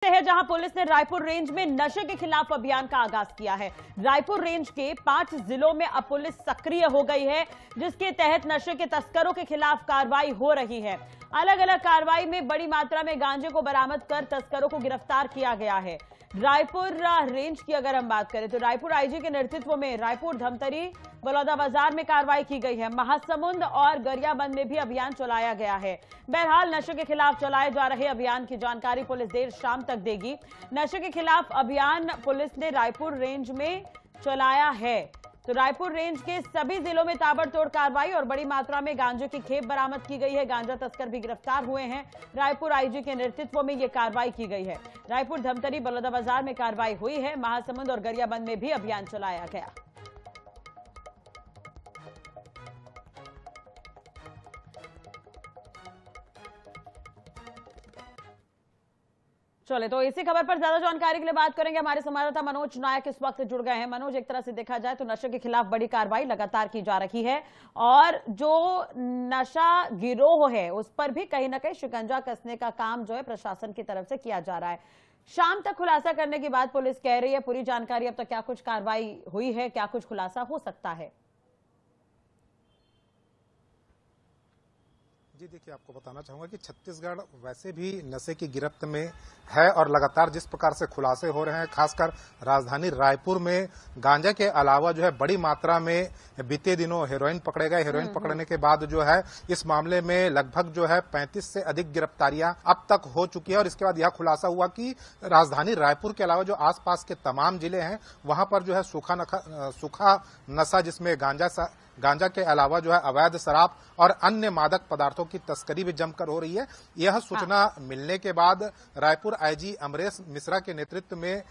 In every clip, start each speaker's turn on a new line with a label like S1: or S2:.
S1: है जहां पुलिस ने रायपुर रेंज में नशे के खिलाफ अभियान का आगाज किया है। रायपुर रेंज के 5 जिलों में अब पुलिस सक्रिय हो गई है, जिसके तहत नशे के तस्करों के खिलाफ कार्रवाई हो रही है। अलग अलग कार्रवाई में बड़ी मात्रा में गांजे को बरामद कर तस्करों को गिरफ्तार किया गया है। रायपुर रेंज की अगर हम बात करें तो रायपुर आईजी के नेतृत्व में रायपुर, धमतरी, बलौदाबाजार में कार्रवाई की गई है। महासमुंद और गरियाबंद में भी अभियान चलाया गया है। बहरहाल नशे के खिलाफ चलाए जा रहे अभियान की जानकारी पुलिस देर शाम तक देगी। नशे के खिलाफ अभियान पुलिस ने रायपुर रेंज में चलाया है, तो रायपुर रेंज के सभी जिलों में ताबड़तोड़ कार्रवाई और बड़ी मात्रा में गांजे की खेप बरामद की गई है। गांजा तस्कर भी गिरफ्तार हुए हैं। रायपुर आईजी के नेतृत्व में यह कार्रवाई की गई है। रायपुर, धमतरी, बलौदाबाजार में कार्रवाई हुई है। महासमुंद और गरियाबंद में भी अभियान चलाया गया। चले तो इसी खबर पर ज्यादा जानकारी के लिए बात करेंगे। हमारे संवाददाता मनोज नायक इस वक्त जुड़ गए हैं। मनोज, एक तरह से देखा जाए तो नशे के खिलाफ बड़ी कार्रवाई लगातार की जा रही है और जो नशा गिरोह है उस पर भी कहीं ना कहीं शिकंजा कसने का काम जो है प्रशासन की तरफ से किया जा रहा है। शाम तक खुलासा करने की बात पुलिस कह रही है। पूरी जानकारी अब तक क्या कुछ कार्रवाई हुई है, क्या कुछ खुलासा हो सकता है?
S2: जी देखिए, आपको बताना चाहूंगा कि छत्तीसगढ़ वैसे भी नशे की गिरफ्त में है और लगातार जिस प्रकार से खुलासे हो रहे हैं, खासकर राजधानी रायपुर में गांजा के अलावा जो है बड़ी मात्रा में बीते दिनों हेरोइन पकड़े गए। हेरोइन पकड़ने के बाद जो है इस मामले में लगभग जो है 35 से अधिक गिरफ्तारियां अब तक हो चुकी है और इसके बाद यह खुलासा हुआ कि राजधानी रायपुर के अलावा जो आसपास के तमाम जिले हैं वहां पर जो है सूखा नशा जिसमें गांजा के अलावा जो है अवैध शराब और अन्य मादक पदार्थों की तस्करी भी जमकर हो रही है। यह सूचना मिलने के बाद रायपुर आईजी अमरेश मिश्रा के नेतृत्व में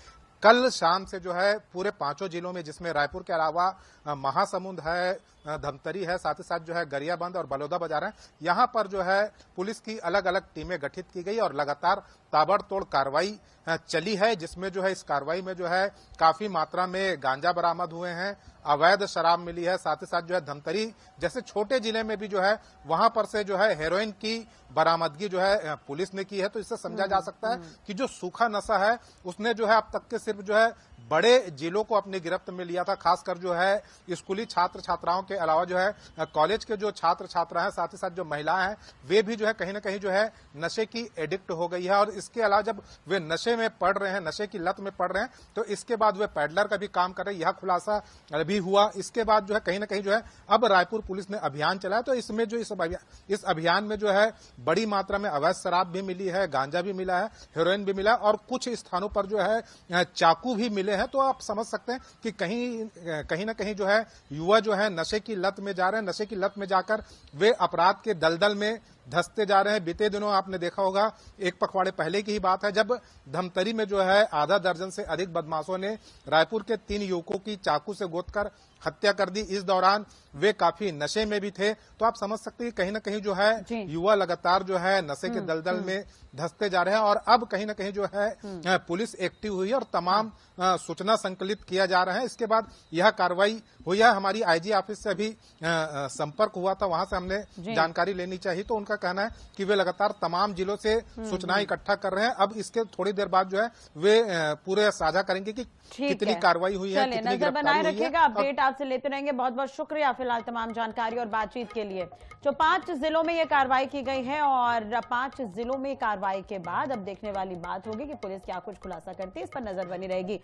S2: कल शाम से जो है पूरे 5 जिलों में, जिसमें रायपुर के अलावा महासमुंद है, धमतरी है, साथ ही साथ जो है गरियाबंद और बलौदाबाजार है, यहां पर जो है पुलिस की अलग अलग टीमें गठित की गई और लगातार ताबड़तोड़ कार्रवाई चली है, जिसमें जो है इस कार्रवाई में जो है काफी मात्रा में गांजा बरामद हुए हैं, अवैध शराब मिली है, साथ ही साथ जो है धमतरी जैसे छोटे जिले में भी जो है वहां पर से जो है हेरोइन की बरामदगी जो है पुलिस ने की है। तो इससे समझा जा सकता है कि जो सूखा नशा है उसने जो है अब तक के सिर्फ जो है बड़े जिलों को अपनी गिरफ्त में लिया था। खासकर जो है स्कूली छात्र छात्राओं के अलावा जो है कॉलेज के जो छात्र छात्रा हैं, साथ ही साथ जो महिलाएं हैं, वे भी जो है कहीं ना कहीं जो है नशे की एडिक्ट हो गई है। और इसके अलावा जब वे नशे में पड़ रहे हैं, नशे की लत में पड़ रहे हैं, तो इसके बाद वे पैडलर का भी काम कर रहे हैं। यह खुलासा भी हुआ। इसके बाद जो है कहीं ना कहीं जो है अब रायपुर पुलिस ने अभियान चलाया, तो इसमें जो इस अभियान में जो है बड़ी मात्रा में अवैध शराब भी मिली है, गांजा भी मिला है, हेरोइन भी मिला है और कुछ स्थानों पर जो है चाकू भी मिले हैं। तो आप समझ सकते हैं कि कहीं ना कहीं जो है युवा जो है नशे की लत में जा रहे हैं। नशे की लत में जाकर वे अपराध के दलदल में धंसते जा रहे हैं। बीते दिनों आपने देखा होगा, एक पखवाड़े पहले की ही बात है, जब धमतरी में जो है आधा दर्जन से अधिक बदमाशों ने रायपुर के 3 युवकों की चाकू से गोदकर हत्या कर दी। इस दौरान वे काफी नशे में भी थे। तो आप समझ सकते हैं कहीं ना कहीं जो है युवा लगातार जो है नशे के दलदल में धंसते जा रहे हैं और अब कहीं ना कहीं जो है पुलिस एक्टिव हुई है और तमाम सूचना संकलित किया जा रहा है। इसके बाद यह कार्रवाई हुई है। हमारी आईजी ऑफिस से अभी संपर्क हुआ था, वहां से हमने जानकारी लेनी चाहिए, तो उनका कहना है कि वे लगातार तमाम जिलों से सूचनाएं इकट्ठा कर रहे हैं। अब इसके थोड़ी देर बाद जो है वे पूरे साझा करेंगे कि कितनी कार्रवाई हुई है, कितनी
S1: नजर बनाए रखिएगा। अपडेट आपसे लेते रहेंगे। बहुत बहुत शुक्रिया फिलहाल तमाम जानकारी और बातचीत के लिए। जो 5 जिलों में ये कार्रवाई की गई है और 5 जिलों में कार्रवाई के बाद अब देखने वाली बात होगी कि पुलिस क्या कुछ खुलासा करती है। इस पर नजर बनी रहेगी।